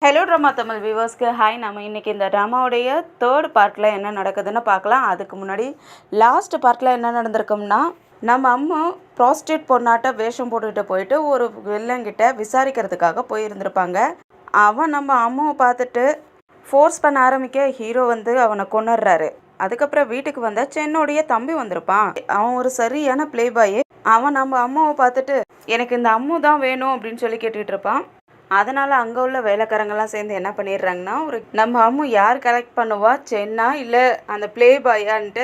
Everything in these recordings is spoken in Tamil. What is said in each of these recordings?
ஹலோ ட்ராமா தமிழ் வியூவர்ஸ்க்கு ஹாய். நம்ம இன்றைக்கி இந்த ட்ராமாவுடைய தேர்ட் பார்ட்டில் என்ன நடக்குதுன்னு பார்க்கலாம். அதுக்கு முன்னாடி லாஸ்ட் பார்ட்டில் என்ன நடந்திருக்கும்னா, நம்ம அம்மா ப்ராஸ்டியூட் பொண்ணாட்ட வேஷம் போட்டுக்கிட்டு போயிட்டு ஒரு வில்லங்கிட்ட விசாரிக்கிறதுக்காக போயிருந்திருப்பாங்க. அவன் நம்ம அம்மாவை பார்த்துட்டு ஃபோர்ஸ் பண்ண ஆரம்பிக்க ஹீரோ வந்து அவனை கொன்னுடுறாரு. அதுக்கப்புறம் வீட்டுக்கு வந்த சென்னுடைய தம்பி வந்திருப்பான். அவன் ஒரு சரியான ப்ளே பாய். அவன் நம்ம அம்மாவை பார்த்துட்டு எனக்கு இந்த அம்மு தான் வேணும் அப்படின்னு சொல்லி கேட்டுக்கிட்டு இருப்பான். அதனால் அங்கே உள்ள வேலைக்காரங்கெல்லாம் சேர்ந்து என்ன பண்ணிடுறாங்கன்னா, நம்ம அம்மு யார் கலெக்ட் பண்ணுவா, சென்னா இல்லை அந்த ப்ளே பாயான்ட்டு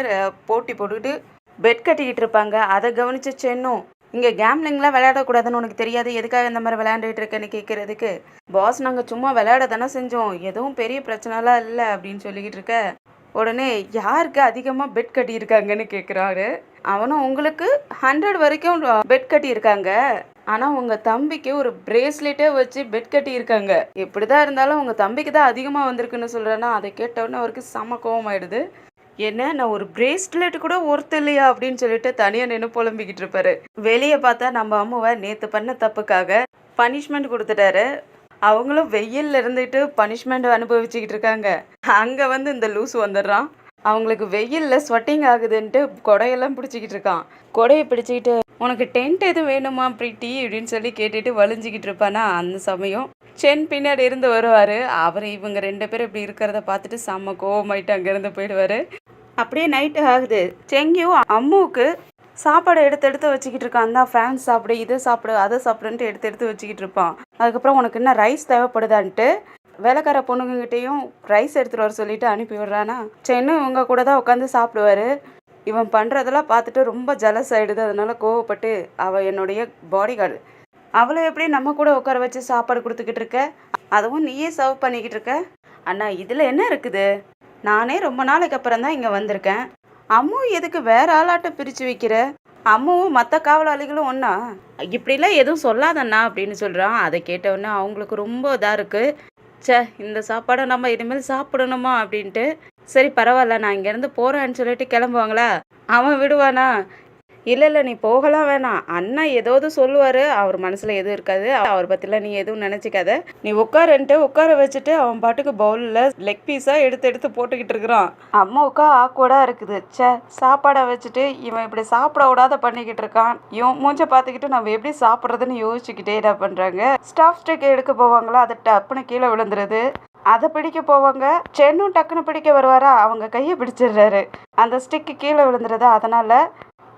போட்டி போட்டுக்கிட்டு பெட் கட்டிக்கிட்டு இருப்பாங்க. அதை கவனித்த சென்னும், இங்கே கேம்லிங்லாம் விளையாடக்கூடாதுன்னு உனக்கு தெரியாது, எதுக்காக இந்த மாதிரி விளையாண்டுட்டு இருக்கேன்னு கேட்குறதுக்கு, பாஸ் நாங்கள் சும்மா விளையாட தானே செஞ்சோம், எதுவும் பெரிய பிரச்சனைலாம் இல்லை அப்படின்னு சொல்லிக்கிட்டு இருக்க. உடனே யாருக்கு அதிகமாக பெட் கட்டியிருக்காங்கன்னு கேட்குறாரு. அவனும் உங்களுக்கு 100 வரைக்கும் பெட் கட்டியிருக்காங்க, ஆனால் உங்கள் தம்பிக்கு ஒரு பிரேஸ்லெட்டே வச்சு பெட் கட்டியிருக்காங்க. எப்படி தான் இருந்தாலும் உங்கள் தம்பிக்கு தான் அதிகமாக வந்திருக்குன்னு சொல்கிறேன்னா, அதை கேட்டவுடனே அவருக்கு செம கோவமாயிடுது. என்ன நான் ஒரு பிரேஸ்லெட் கூட ஒர்த்து இல்லையா அப்படின்னு சொல்லிட்டு தனியாக நின்று புலம்பிக்கிட்டு இருப்பாரு. வெளியே பார்த்தா நம்ம அம்மாவை நேற்று பண்ண தப்புக்காக பனிஷ்மெண்ட் கொடுத்துட்டாரு. அவங்களும் வெயிலில் இருந்துட்டு பனிஷ்மெண்ட் அனுபவிச்சுக்கிட்டு இருக்காங்க. அங்கே வந்து இந்த லூஸ் வந்துடுறான். அவங்களுக்கு வெயிலில் ஸ்வெட்டிங் ஆகுதுன்ட்டு கொடையெல்லாம் பிடிச்சிக்கிட்டு இருக்கான். கொடையை பிடிச்சிக்கிட்டு உனக்கு டென்ட் எதுவும் வேணுமா ப்ரீட்டி அப்படின்னு சொல்லி கேட்டுட்டு வலிஞ்சிக்கிட்டு இருப்பானா. அந்த சமயம் சென் பின்னாடி இருந்து வருவார். அவர் இவங்க 2 பேரும் இப்படி இருக்கிறத பார்த்துட்டு செம்ம கோவமாயிட்டு அங்கேருந்து போயிடுவார். அப்படியே நைட்டு ஆகுது. செங்கியும் அம்முவுக்கு சாப்பாடை எடுத்து வச்சுக்கிட்டு இருக்கான். தான் ஃப்ரான்ஸ் சாப்பிடு, இதை சாப்பிடு, அதை சாப்பிடுன்ட்டு எடுத்து வச்சுக்கிட்டு இருப்பான். அதுக்கப்புறம் உனக்கு என்ன ரைஸ் தேவைப்படுதான்ட்டு வேலைக்கார பொண்ணுங்கிட்டையும் ரைஸ் எடுத்துகிட்டு வர சொல்லிட்டு அனுப்பி விடுறானா. சென்னு இவங்க கூட தான் உட்காந்து சாப்பிடுவார். இவன் பண்ணுறதெல்லாம் பார்த்துட்டு ரொம்ப ஜலஸ் ஆகிடுது. அதனால கோவப்பட்டு அவள் என்னுடைய பாடி கார்டு, அவளை எப்படி நம்ம கூட உட்கார வச்சு சாப்பாடு கொடுத்துக்கிட்டு இருக்க, அதுவும் நீயே சர்வ் பண்ணிக்கிட்டு இருக்க. அண்ணா இதில் என்ன இருக்குது, நானே ரொம்ப நாளைக்கு அப்புறம் தான் இங்கே வந்திருக்கேன். அம்மு எதுக்கு வேற ஆளாட்ட பிரித்து வைக்கிற, அம்முவும் மற்ற காவலாளிகளும் ஒன்றா, இப்படிலாம் எதுவும் சொல்லாதண்ணா அப்படின்னு சொல்கிறான். அதை கேட்டவுடனே அவங்களுக்கு ரொம்ப இதாக இருக்குது. இந்த சாப்பாடை நம்ம இனிமேல் சாப்பிடணுமா அப்படின்ட்டு, சரி பரவாயில்ல நான் இங்கேருந்து போகிறேன்னு சொல்லிட்டு கிளம்புவாங்களா. அவன் விடுவானா, இல்லை நீ போகலாம் வேணாம், அண்ணா ஏதாவது சொல்லுவார், அவர் மனசில் எதுவும் இருக்காது, அவர் பற்றிலாம் நீ எதுவும் நினச்சிக்காத, நீ உட்காருன்ட்டு உட்கார வச்சுட்டு அவன் பாட்டுக்கு பவுலில் லெக் பீஸாக எடுத்து போட்டுக்கிட்டு இருக்கிறான். அம்மாவுக்கா ஆக்வர்டாக இருக்குது. சாப்பாடை வச்சுட்டு இவன் இப்படி சாப்பிட விடாத பண்ணிக்கிட்டு இருக்கான். இவன் மூஞ்ச பார்த்துக்கிட்டு நம்ம எப்படி சாப்பிட்றதுன்னு யோசிச்சுக்கிட்டே என்ன பண்ணுறாங்க. ஸ்டாஃப் ஸ்டிக் எடுக்க போவாங்களா, அதை டப்புன்னு கீழே விழுந்துருது. அதை பிடிக்க போவாங்க. சென்னும் டக்குன்னு பிடிக்க வருவாரா, அவங்க கையை பிடிச்சிடுறாரு. அந்த ஸ்டிக்கு கீழே விழுந்துருது. அதனால்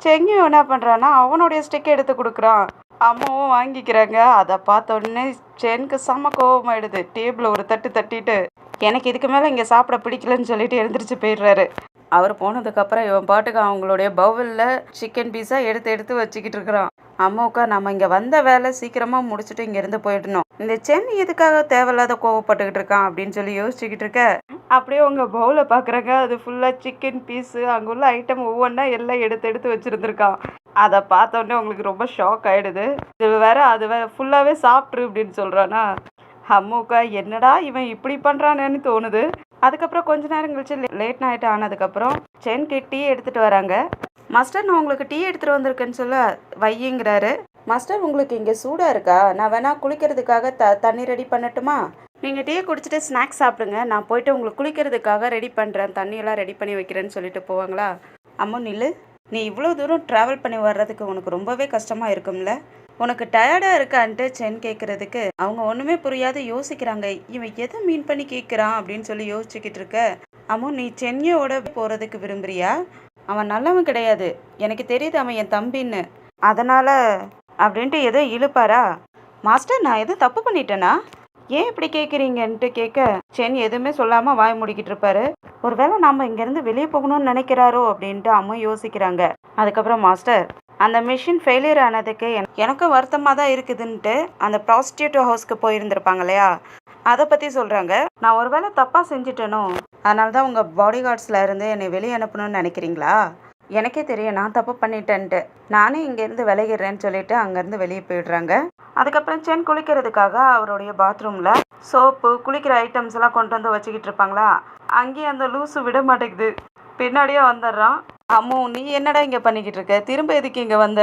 செங்கியும் என்ன பண்ணுறான்னா அவனுடைய ஸ்டிக்கை எடுத்து கொடுக்குறான். அம்மாவும் வாங்கிக்கிறாங்க. அதை பார்த்த உடனே சென்னுக்கு செம்ம கோவமாயிடுது. டேபிளை ஒரு தட்டிட்டு எனக்கு இதுக்கு மேலே இங்கே சாப்பிட பிடிக்கலன்னு சொல்லிட்டு எழுந்திரிச்சு போயிடுறாரு. அவர் போனதுக்கப்புறம் இவன் பாட்டுக்கு அவங்களுடைய பவுலில் சிக்கன் பீஸா எடுத்து வச்சுக்கிட்டு இருக்கிறான். அம்மாவுக்கா நம்ம இங்கே வந்த வேலை சீக்கிரமாக முடிச்சுட்டு இங்கேருந்து போயிடணும், இந்த சென் எதுக்காக தேவையில்லாத கோவப்பட்டுக்கிட்டு இருக்கான் அப்படின்னு சொல்லி யோசிச்சுக்கிட்டு இருக்க. அப்படியே உங்கள் பவுலை பார்க்குறாங்க. அது ஃபுல்லாக சிக்கன் பீஸு, அங்கே உள்ள ஐட்டம் ஒவ்வொன்றா எல்லாம் எடுத்து வச்சுருந்துருக்கான். அதை பார்த்தோன்னே உங்களுக்கு ரொம்ப ஷாக் ஆகிடுது. இது அது வேற ஃபுல்லாகவே சாப்பிட்ரு அப்படின்னு சொல்கிறானா. அம்முக்கா என்னடா இவன் இப்படி பண்ணுறானேன்னு தோணுது. அதுக்கப்புறம் கொஞ்ச நேரம் கழிச்சு லேட் நைட் ஆனதுக்கப்புறம் சென்க்கு டீ எடுத்துகிட்டு வராங்க. மாஸ்டர் நான் உங்களுக்கு டீ எடுத்துகிட்டு வந்திருக்கேன்னு சொல்ல வையுங்கிறாரு. மாஸ்டர் உங்களுக்கு இங்கே சூடாக இருக்கா, நான் வேணா குளிக்கிறதுக்காக தண்ணி ரெடி பண்ணட்டுமா, நீங்கள் டீயை குடிச்சிட்டு ஸ்நாக்ஸ் சாப்பிடுங்க, நான் போயிட்டு உங்களுக்கு குளிக்கிறதுக்காக ரெடி பண்ணுறேன், தண்ணியெல்லாம் ரெடி பண்ணி வைக்கிறேன்னு சொல்லிட்டு போவாங்களா. அம்மா நில்லு, நீ இவ்வளோ தூரம் ட்ராவல் பண்ணி வர்றதுக்கு உனக்கு ரொம்பவே கஷ்டமாக இருக்கும்ல, உனக்கு டயர்டாக இருக்கான்ட்டு சென் கேட்குறதுக்கு அவங்க ஒன்றுமே புரியாது யோசிக்கிறாங்க. இவன் எதை மீன் பண்ணி கேட்குறான் அப்படின்னு சொல்லி யோசிச்சுக்கிட்டு இருக்க. அம்மா நீ சென்னையோட போகிறதுக்கு விரும்புறியா, அவன் நல்லவன் கிடையாது, எனக்கு தெரியுது அவன் என் தம்பின்னு, அதனால் அப்படின்ட்டு எதோ இழுப்பாரா. மாஸ்டர் நான் எதுவும் தப்பு பண்ணிட்டேனா, ஏன் இப்படி கேட்குறீங்கன்ட்டு கேட்க சென் எதுவுமே சொல்லாமல் வாய் முடிக்கிட்டு இருப்பாரு. ஒருவேளை நாம் இங்கேருந்து வெளியே போகணும்னு நினைக்கிறாரோ அப்படின்ட்டு அம்மா யோசிக்கிறாங்க. அதுக்கப்புறம் மாஸ்டர் அந்த மிஷின் ஃபெயிலியர் ஆனதுக்கு எனக்கும் வருத்தமாக தான் இருக்குதுன்ட்டு அந்த ப்ராஸ்டியூட் ஹவுஸ்க்கு போயிருந்திருப்பாங்க இல்லையா, அதை பற்றி சொல்கிறாங்க. நான் ஒருவேளை தப்பாக செஞ்சுட்டேனோ, அதனால தான் உங்கள் பாடி கார்ட்ஸில் இருந்து என்னை வெளியே அனுப்பணும்னு நினைக்கிறீங்களா, எனக்கே தெரியும் நான் தப்பு பண்ணிட்டேன்ட்டு, நானே இங்கேருந்து விலகிடுறேன்னு சொல்லிட்டு அங்கேருந்து வெளியே போயிடுறாங்க. அதுக்கப்புறம் சென் குளிக்கிறதுக்காக அவருடைய பாத்ரூமில் சோப்பு குளிக்கிற ஐட்டம்ஸ் எல்லாம் கொண்டு வந்து வச்சுக்கிட்டு இருப்பாங்களா. அங்கேயே அந்த லூஸு விட மாட்டேங்குது, பின்னாடியே வந்துடுறான். அம்மு நீ என்னடா இங்கே பண்ணிக்கிட்டு இருக்க, திரும்ப எதுக்கு இங்கே வந்த,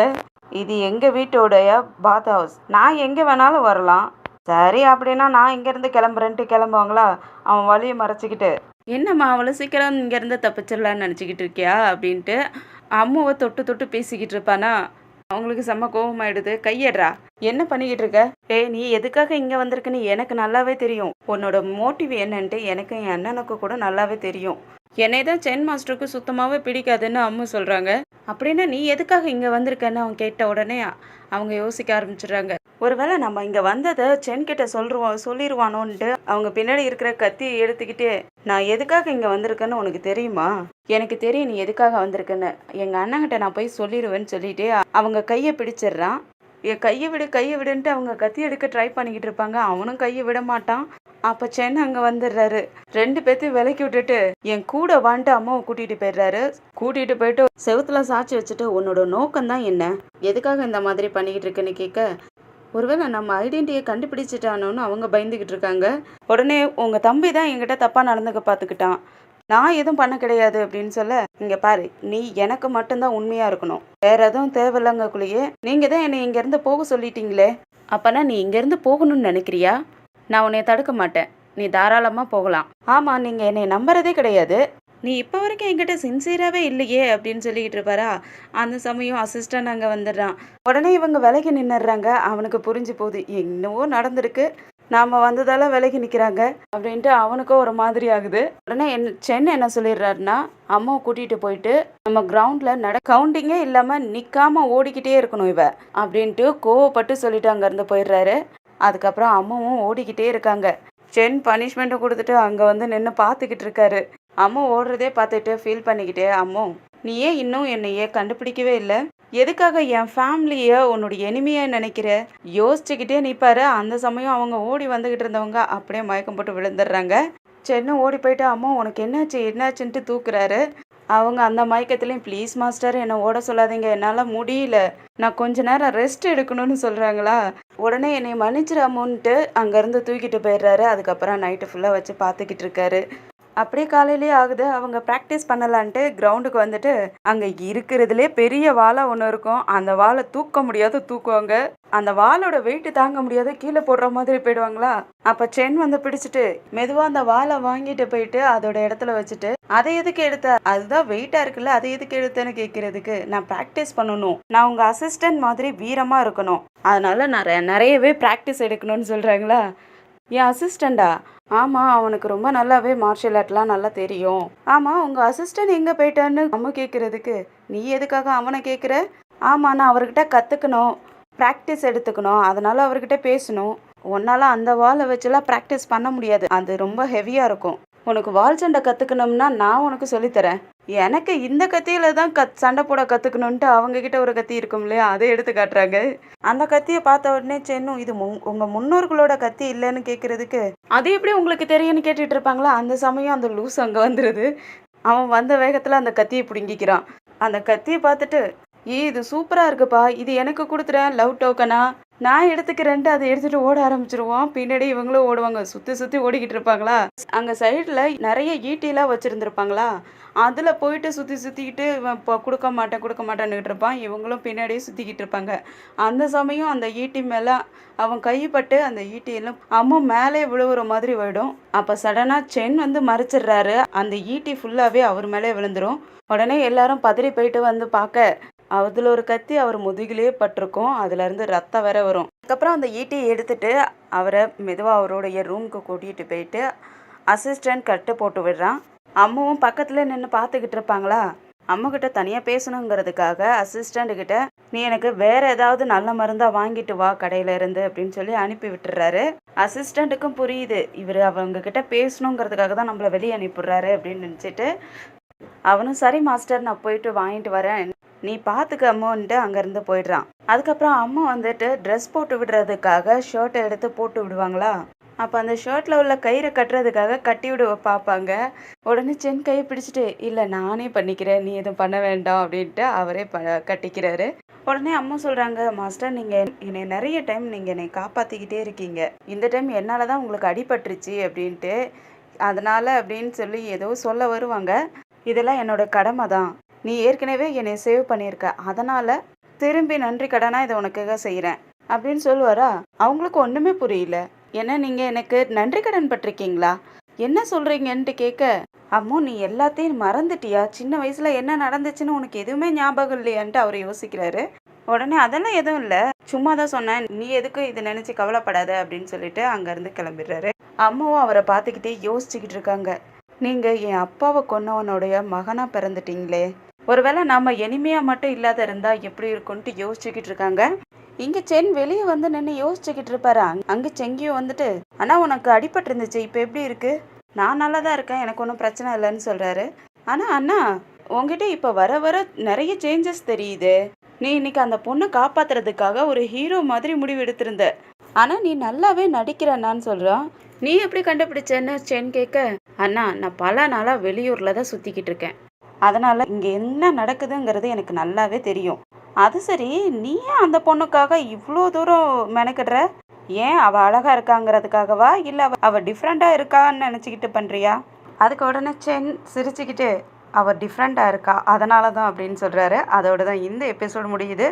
இது எங்கள் வீட்டோடைய பாத் ஹவுஸ், நான் எங்கே வேணாலும் வரலாம், சரி அப்படின்னா நான் இங்கேருந்து கிளம்புறேன்ட்டு கிளம்புவாங்களா அவன் வழியை மறைச்சிக்கிட்டு. என்னம்மா அவ்வளோ சீக்கிரம் இங்கேருந்து தப்பிச்சிடலான்னு நினச்சிக்கிட்டு இருக்கியா அப்படின்ட்டு அம்மாவை தொட்டு தொட்டு பேசிக்கிட்டு இருப்பானா. அவங்களுக்கு செம்ம கோவமாயிடுது. கையேடுறா, என்ன பண்ணிக்கிட்டு இருக்க? ஏய் நீ எதுக்காக இங்கே வந்திருக்குன்னு எனக்கு நல்லாவே தெரியும். உன்னோட மோட்டிவ் என்னன்ட்டு எனக்கு என் அண்ணனுக்கு கூட நல்லாவே தெரியும். என்னை தான் சென் மாஸ்டருக்கு சுத்தமாகவே பிடிக்காதுன்னு அம்மு சொல்கிறாங்க. அப்படின்னா நீ எதுக்காக இங்கே வந்திருக்கன்னு அவன் கேட்ட உடனே அவங்க யோசிக்க ஆரம்பிச்சிடுறாங்க. ஒருவேளை நம்ம இங்கே வந்ததை சென் கிட்ட சொல்லிடுவானோன்ட்டு அவங்க பின்னாடி இருக்கிற கத்தியை எடுத்துக்கிட்டே, நான் எதுக்காக இங்கே வந்திருக்கேன்னு உனக்கு தெரியுமா? எனக்கு தெரியும் நீ எதுக்காக வந்திருக்குன்னு. எங்கள் அண்ணங்கிட்ட நான் போய் சொல்லிடுவேன்னு சொல்லிட்டு அவங்க கையை பிடிச்சிடுறான். என் கையை விடுன்ட்டு அவங்க கத்தி எடுக்க ட்ரை பண்ணிக்கிட்டு இருப்பாங்க. அவனும் கையை விட மாட்டான். அப்போ சென் அங்கே வந்துடுறாரு. 2 பேர்த்தையும் விலக்கி விட்டுட்டு என் கூட வந்துட்டு அம்மாவை கூட்டிகிட்டு போயிடுறாரு. கூட்டிகிட்டு போயிட்டு செவுத்துல சாட்சி வச்சுட்டு உன்னோட நோக்கம்தான் என்ன, எதுக்காக இந்த மாதிரி பண்ணிக்கிட்டு இருக்குன்னு கேட்க, ஒருவேளை நம்ம ஐடென்டிட்டியை கண்டுபிடிச்சிட்டானோன்னு அவங்க பயந்துக்கிட்டு இருக்காங்க. உடனே உங்கள் தம்பி தான் என்கிட்ட தப்பாக நடந்துக்க பார்த்துக்கிட்டான், நான் எதுவும் பண்ண கிடையாது அப்படின்னு சொல்ல, இங்கே பாரு நீ எனக்கு மட்டும்தான் உண்மையாக இருக்கணும், வேற எதுவும் தேவையில்லைங்கக்குள்ளேயே நீங்கள் தான் என்னை இங்கேருந்து போக சொல்லிட்டீங்களே, அப்போனா நீ இங்கேருந்து போகணும்னு நினைக்கிறியா? நான் உன்னை தடுக்க மாட்டேன், நீ தாராளமாக போகலாம். ஆமாம் நீங்கள் என்னை நம்புறதே கிடையாது, நீ இப்போ வரைக்கும் என்கிட்ட சின்சியராகவே இல்லையே அப்படின்னு சொல்லிக்கிட்டு இருப்பாரா. அந்த சமயம் அசிஸ்டன்ட் அங்கே வந்துடுறான். உடனே இவங்க விலகி நின்னுடுறாங்க. அவனுக்கு புரிஞ்சு போகுது என்னவோ நடந்திருக்கு, நாம் வந்ததால விலகி நிற்கிறாங்க அப்படின்ட்டு அவனுக்கும் ஒரு மாதிரி ஆகுது. உடனே சென்னை என்ன சொல்லிடுறாருன்னா, அம்மாவை கூட்டிகிட்டு போயிட்டு நம்ம கிரவுண்டில் கவுண்டிங்கே இல்லாமல் நிற்காமல் ஓடிக்கிட்டே இருக்கணும் இவ அப்படின்ட்டு கோவப்பட்டு சொல்லிட்டு அங்கேருந்து போயிடுறாரு. அதுக்கப்புறம் அம்மாவும் ஓடிக்கிட்டே இருக்காங்க. சென் பனிஷ்மெண்ட்டை கொடுத்துட்டு அங்கே வந்து நின்று பார்த்துக்கிட்டு இருக்காரு. அம்மா ஓடுறதே பார்த்துட்டு ஃபீல் பண்ணிக்கிட்டே, அம்மோ நீ ஏன் இன்னும் என்னையே கண்டுபிடிக்கவே இல்லை, எதுக்காக என் ஃபேமிலியை உன்னுடைய எனிமையாக நினைக்கிற, யோசிச்சுக்கிட்டே நிற்பாரு. அந்த சமயம் அவங்க ஓடி வந்துக்கிட்டு இருந்தவங்க அப்படியே மயக்கம் போட்டு விழுந்துடுறாங்க. சென்னும் ஓடி போயிட்டு அம்மா உனக்கு என்னாச்சுன்ட்டு தூக்குறாரு. அவங்க அந்த மயக்கத்துலேயும் ப்ளீஸ் மாஸ்டர் என்னை ஓட சொல்லாதீங்க, என்னால் முடியல, நான் கொஞ்ச நேரம் ரெஸ்ட் எடுக்கணும்னு சொல்கிறாங்களா. உடனே என்னை மன்னிச்சிரு அம்முன்ட்டு அங்கேருந்து தூக்கிட்டு போயிடுறாரு. அதுக்கப்புறம் நைட்டு ஃபுல்லாக வச்சு பார்த்துக்கிட்டு இருக்காரு. அப்படியே காலையிலே ஆகுது. அவங்க ப்ராக்டிஸ் பண்ணலான்ட்டு கிரவுண்டுக்கு வந்துட்டு அங்கே இருக்கிறதுலே பெரிய வாழை ஒன்று இருக்கும். அந்த வாழை தூக்க முடியாத தூக்குவாங்க. அந்த வாளோட வெயிட்டு தாங்க முடியாத கீழே போடுற மாதிரி போயிடுவாங்களா. அப்போ சென் வந்து பிடிச்சிட்டு மெதுவாக அந்த வாழை வாங்கிட்டு போயிட்டு அதோட இடத்துல வச்சுட்டு, அதை எதுக்கு எடுத்த, அதுதான் வெயிட்டாக இருக்குல்ல, அதை எதுக்கு எடுத்தேன்னு கேட்கறதுக்கு, நான் ப்ராக்டிஸ் பண்ணணும், நான் உங்கள் அசிஸ்டன்ட் மாதிரி வீரமாக இருக்கணும், அதனால நிறையவே ப்ராக்டிஸ் எடுக்கணும்னு சொல்கிறாங்களா. என் அசிஸ்டண்டா? ஆமாம், அவனுக்கு ரொம்ப நல்லாவே மார்ஷியல் ஆர்ட்லாம் நல்லா தெரியும். ஆமாம், உங்கள் அசிஸ்டன்ட் எங்கே போயிட்டான்னு அம்மா கேட்குறதுக்கு, நீ எதுக்காக அவனை கேட்குற? ஆமாம், நான் அவர்கிட்ட கற்றுக்கணும், ப்ராக்டிஸ் எடுத்துக்கணும், அதனால் அவர்கிட்ட பேசணும். உன்னால் அந்த வாளை வச்சுலாம் ப்ராக்டிஸ் பண்ண முடியாது, அது ரொம்ப ஹெவியாக இருக்கும். உனக்கு வால் சண்டை கற்றுக்கணும்னா நான் உனக்கு சொல்லித்தரேன். எனக்கு இந்த கத்தியில் தான் சண்டை போட கற்றுக்கணுன்ட்டு அவங்கக்கிட்ட ஒரு கத்தி இருக்கும் இல்லையா, அதை எடுத்து காட்டுறாங்க. அந்த கத்தியை பார்த்த உடனே சென்னும் இது உங்கள் முன்னோர்களோட கத்தி இல்லைன்னு கேட்குறதுக்கு, அது எப்படி உங்களுக்கு தெரியும்னு கேட்டுட்டு இருப்பாங்களா. அந்த சமயம் அந்த லூஸ் அங்கே வந்துடுது. அவன் வந்த வேகத்தில் அந்த கத்தியை பிடுங்கிக்கிறான். அந்த கத்தியை பார்த்துட்டு, இது சூப்பராக இருக்குப்பா, இது எனக்கு கொடுத்துறேன் லவ் டோக்கனா, நான் எடுத்துக்கிறேன்ட்டு அதை எடுத்துகிட்டு ஓட ஆரம்பிச்சிருவான். பின்னாடி இவங்களும் ஓடுவாங்க. சுற்றி ஓடிக்கிட்டு இருப்பாங்களா. அங்கே சைடில் நிறைய ஈட்டிலாம் வச்சுருந்துருப்பாங்களா, அதில் போயிட்டு சுற்றிக்கிட்டு இப்போ கொடுக்க மாட்டேன்னுக்கிட்டு இருப்பான். இவங்களும் பின்னாடியே சுற்றிக்கிட்டு இருப்பாங்க. அந்த சமயம் அந்த ஈட்டி மேலே அவன் கைப்பட்டு அந்த ஈட்டியெல்லாம் அம்மா மேலே விழுவுற மாதிரி போயிடும். அப்போ சடனாக சென் வந்து மறைச்சிடுறாரு. அந்த ஈட்டி ஃபுல்லாகவே அவர் மேலே விழுந்துடும். உடனே எல்லாரும் பதறி போயிட்டு வந்து பார்க்க, அதில் ஒரு கத்தி அவர் முதுகிலே பட்டிருக்கும். அதுலேருந்து ரத்தம் வேற வரும். அதுக்கப்புறம் அந்த ஈட்டியை எடுத்துட்டு அவரை மெதுவாக அவருடைய ரூமுக்கு கூட்டிகிட்டு போயிட்டு அசிஸ்டன்ட் கட்டு போட்டு விடுறான். அம்மாவும் பக்கத்தில் நின்று பார்த்துக்கிட்டு இருப்பாங்களா. அம்மாக்கிட்ட தனியாக பேசணுங்கிறதுக்காக அசிஸ்டண்ட்டுக்கிட்ட, நீ எனக்கு வேறு ஏதாவது நல்ல மருந்தாக வாங்கிட்டு வா கடையில் இருந்து அப்படின்னு சொல்லி அனுப்பி விட்டுறாரு. அசிஸ்டண்ட்டுக்கும் புரியுது இவர் அவங்கக்கிட்ட பேசணுங்கிறதுக்காக தான் நம்மளை வெளியே அனுப்பிடுறாரு அப்படின்னு நினச்சிட்டு அவனும் சரி மாஸ்டர் நான் போயிட்டு வாங்கிட்டு வரேன், நீ பார்த்துக்க அம்மான்ட்டு அங்கேருந்து போயிடுறான். அதுக்கப்புறம் அம்மா வந்துட்டு ட்ரெஸ் போட்டு விடுறதுக்காக ஷர்ட்டை எடுத்து போட்டு விடுவாங்களா. அப்போ அந்த ஷர்ட்டில் உள்ள கயிறை கட்டுறதுக்காக கட்டி விட பார்ப்பாங்க. உடனே சென் கையை பிடிச்சிட்டு, இல்லை நானே பண்ணிக்கிறேன், நீ எதுவும் பண்ண வேண்டாம் அப்படின்ட்டு அவரே கட்டிக்கிறாரு. உடனே அம்மா சொல்கிறாங்க, மாஸ்டர் நீங்கள் என்னை நிறைய டைம் நீங்கள் என்னை காப்பாற்றிக்கிட்டே இருக்கீங்க, இந்த டைம் என்னால் தான் உங்களுக்கு அடிபட்டுருச்சு அப்படின்ட்டு, அதனால் அப்படின்னு சொல்லி ஏதோ சொல்ல வருவாங்க. இதெல்லாம் என்னோட கடமை தான், நீ ஏற்கனவே என்னை சேவ் பண்ணியிருக்க, அதனால் திரும்பி நன்றி கடனாக இதை உனக்காக செய்கிறேன் அப்படின்னு சொல்லுவாரா. அவங்களுக்கு ஒன்றுமே புரியல. என்ன நீங்கள் எனக்கு நன்றி கடன் பட்டிருக்கீங்களா? என்ன சொல்கிறீங்கன்ட்டு கேட்க, அம்மு நீ எல்லாத்தையும் மறந்துட்டியா? சின்ன வயசில் என்ன நடந்துச்சுன்னு உனக்கு எதுவுமே ஞாபகம் இல்லையான்ட்டு அவர் யோசிக்கிறாரு. உடனே அதெல்லாம் எதுவும் இல்லை, சும்மா தான் சொன்னேன், நீ எதுக்கும் இதை நினச்சி கவலைப்படாத அப்படின்னு சொல்லிட்டு அங்கேருந்து கிளம்பிடுறாரு. அம்மாவும் அவரை பார்த்துக்கிட்டே யோசிச்சுக்கிட்டு இருக்காங்க. நீங்கள் என் அப்பாவை கொன்னவனுடைய மகனாக பிறந்துட்டீங்களே, ஒருவேளை நம்ம இனிமையாக மட்டும் இல்லாத இருந்தால் எப்படி இருக்கும்ன்ட்டு யோசிச்சுக்கிட்டு இருக்காங்க. இங்கே சென் வெளியே வந்து நின்று யோசிச்சுக்கிட்டு இருப்பாரு. அங்கே செங்கியும் வந்துட்டு, அண்ணா உனக்கு அடிபட்டு இருந்துச்சு, இப்போ எப்படி இருக்கு? நான் நல்லா தான் இருக்கேன், எனக்கு ஒன்றும் பிரச்சனை இல்லைன்னு சொல்கிறாரு. ஆனால் அண்ணா உங்ககிட்ட இப்போ வர வர நிறைய சேஞ்சஸ் தெரியுது. நீ இன்னைக்கு அந்த பொண்ணை காப்பாத்துறதுக்காக ஒரு ஹீரோ மாதிரி முடிவு எடுத்திருந்த, ஆனால் நீ நல்லாவே நடிக்கிறண்ணான்னு சொல்கிறான். நீ எப்படி கண்டுபிடிச்சேன்னு சென் கேட்க, அண்ணா நான் பல நாளாக வெளியூரில் தான் சுற்றிக்கிட்டு இருக்கேன், அதனால் இங்கே என்ன நடக்குதுங்கிறது எனக்கு நல்லாவே தெரியும். அது சரி, நீ ஏன் அந்த பொண்ணுக்காக இவ்வளோ தூரம் மெனக்கிடுற? ஏன் அவள் அழகாக இருக்காங்கிறதுக்காகவா, இல்லை அவள் டிஃப்ரெண்ட்டாக இருக்கான்னு நினச்சிக்கிட்டு பண்ணுறியா? அதுக்கு உடனே சென் சிரிச்சுக்கிட்டு, அவள் டிஃப்ரெண்ட்டாக இருக்கா அதனால தான் அப்படின்னு சொல்கிறாரு. அதோட தான் இந்த எபிசோடு முடியுது.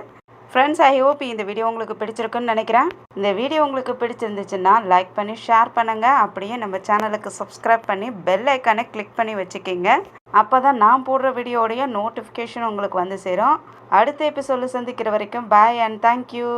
ஃப்ரெண்ட்ஸ், ஐ ஹோப் இந்த வீடியோ உங்களுக்கு பிடிச்சிருக்குன்னு நினைக்கிறேன். இந்த வீடியோ உங்களுக்கு பிடிச்சிருந்துச்சுன்னா லைக் பண்ணி ஷேர் பண்ணுங்கள். அப்படியே நம்ம சேனலுக்கு சப்ஸ்கிரைப் பண்ணி பெல் ஐக்கானை கிளிக் பண்ணி வச்சுக்கிங்க. அப்போ தான் நான் போடுற வீடியோடைய நோட்டிஃபிகேஷன் உங்களுக்கு வந்து சேரும். அடுத்த எபிசோடில் சந்திக்கிற வரைக்கும் பாய் அண்ட் தேங்க்யூ.